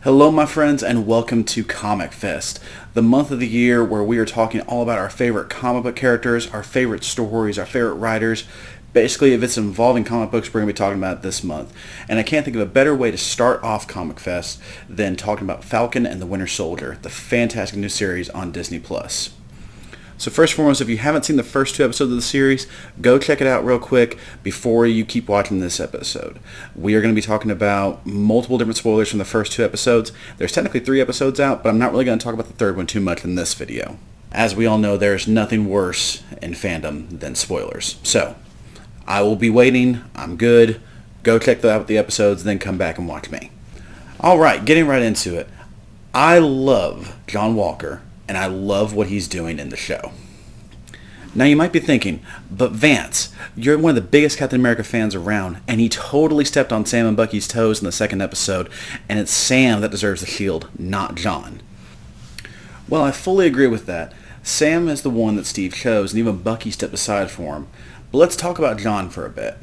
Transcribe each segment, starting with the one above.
Hello my friends and welcome to Comic Fest, the month of the year where we are talking all about our favorite comic book characters, our favorite stories, our favorite writers. Basically, if it's involving comic books, we're going to be talking about it this month. And I can't think of a better way to start off Comic Fest than talking about Falcon and the Winter Soldier, the fantastic new series on Disney+. So first and foremost, if you haven't seen the first two episodes of the series, go check it out real quick before you keep watching this episode. We are going to be talking about multiple different spoilers from the first two episodes. There's technically 3 episodes out, but I'm not really going to talk about the third one too much in this video. As we all know, there's nothing worse in fandom than spoilers. So, I will be waiting. I'm good. Go check out the episodes, then come back and watch me. Alright, getting right into it. I love John Walker, and I love what he's doing in the show. Now you might be thinking, but Vance, you're one of the biggest Captain America fans around, and he totally stepped on Sam and Bucky's toes in the second episode, and it's Sam that deserves the shield, not John. Well, I fully agree with that. Sam is the one that Steve chose, and even Bucky stepped aside for him. But let's talk about John for a bit.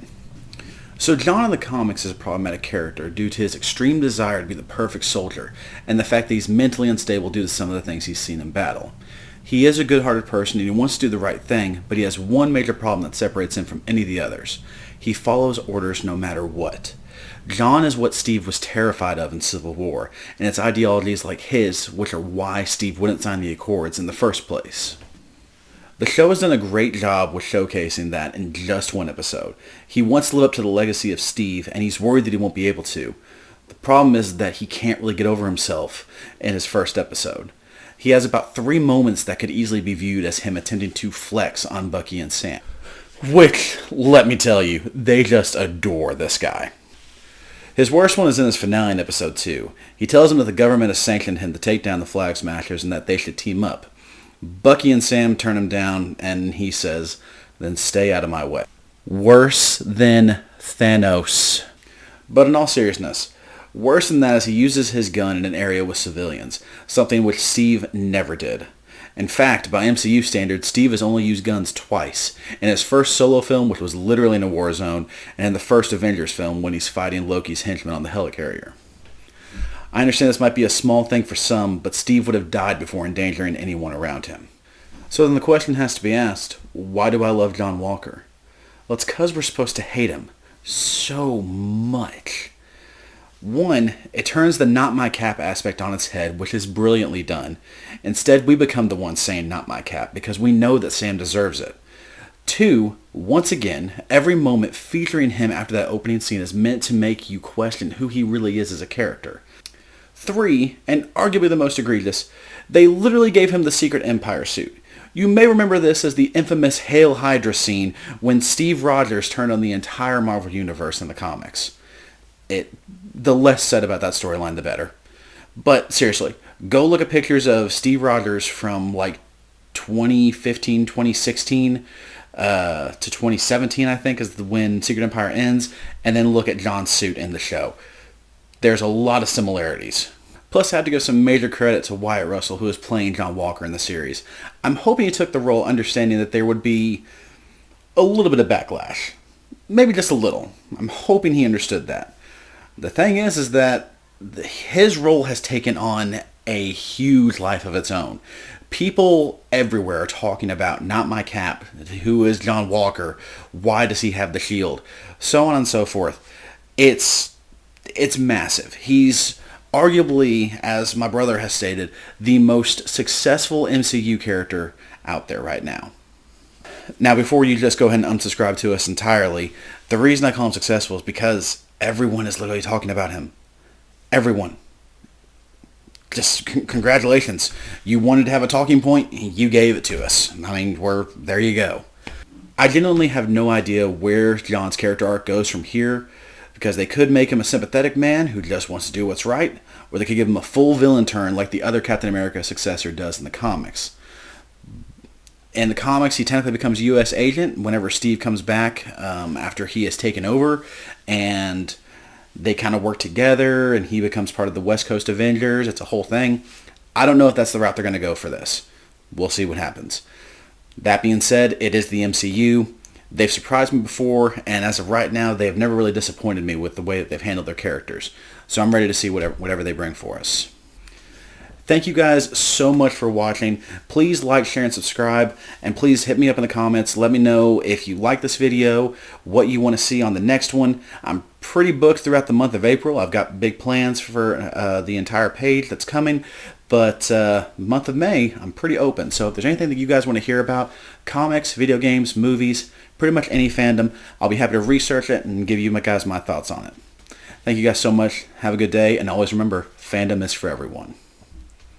So John in the comics is a problematic character due to his extreme desire to be the perfect soldier and the fact that he's mentally unstable due to some of the things he's seen in battle. He is a good-hearted person and he wants to do the right thing, but he has one major problem that separates him from any of the others. He follows orders no matter what. John is what Steve was terrified of in Civil War, and it's ideologies like his which are why Steve wouldn't sign the Accords in the first place. The show has done a great job with showcasing that in just one episode. He wants to live up to the legacy of Steve, and he's worried that he won't be able to. The problem is that he can't really get over himself in his first episode. He has about 3 moments that could easily be viewed as him attempting to flex on Bucky and Sam. Which, let me tell you, they just adore this guy. His worst one is in his finale in episode 2. He tells him that the government has sanctioned him to take down the Flag Smashers and that they should team up. Bucky and Sam turn him down, and he says, then stay out of my way. Worse than Thanos. But in all seriousness, worse than that is he uses his gun in an area with civilians, something which Steve never did. In fact, by MCU standards, Steve has only used guns twice, in his first solo film, which was literally in a war zone, and in the first Avengers film when he's fighting Loki's henchmen on the helicarrier. I understand this might be a small thing for some, but Steve would have died before endangering anyone around him. So then the question has to be asked, why do I love John Walker? Well, it's because we're supposed to hate him so much. One, it turns the not my cap aspect on its head, which is brilliantly done. Instead, we become the ones saying not my cap, because we know that Sam deserves it. 2, once again, every moment featuring him after that opening scene is meant to make you question who he really is as a character. 3, and arguably the most egregious, they literally gave him the Secret Empire suit. You may remember this as the infamous Hail Hydra scene when Steve Rogers turned on the entire Marvel Universe in the comics. The less said about that storyline, the better. But seriously, go look at pictures of Steve Rogers from like 2015, 2016 to 2017, I think, is when Secret Empire ends, and then look at John's suit in the show. There's a lot of similarities. Plus, I had to give some major credit to Wyatt Russell, who is playing John Walker in the series. I'm hoping he took the role understanding that there would be a little bit of backlash. Maybe just a little. I'm hoping he understood that. The thing is that his role has taken on a huge life of its own. People everywhere are talking about not my cap, who is John Walker, why does he have the shield, so on and so forth. It's massive. He's arguably, as my brother has stated, the most successful MCU character out there right now. Now, before you just go ahead and unsubscribe to us entirely, the reason I call him successful is because everyone is literally talking about him. Everyone. Just congratulations. You wanted to have a talking point, you gave it to us. I mean, there you go. I genuinely have no idea where John's character arc goes from here, because they could make him a sympathetic man who just wants to do what's right, or they could give him a full villain turn like the other Captain America successor does in the comics. In the comics, he technically becomes a U.S. agent whenever Steve comes back after he has taken over, and they kind of work together, and he becomes part of the West Coast Avengers. It's a whole thing. I don't know if that's the route they're going to go for this. We'll see what happens. That being said, it is the MCU. They've surprised me before, and as of right now, they have never really disappointed me with the way that they've handled their characters. So I'm ready to see whatever they bring for us. Thank you guys so much for watching. Please like, share, and subscribe. And please hit me up in the comments. Let me know if you like this video, what you want to see on the next one. I'm pretty booked throughout the month of April. I've got big plans for the entire page that's coming. But month of May, I'm pretty open. So if there's anything that you guys want to hear about, comics, video games, movies, pretty much any fandom, I'll be happy to research it and give you guys my thoughts on it. Thank you guys so much. Have a good day. And always remember, fandom is for everyone.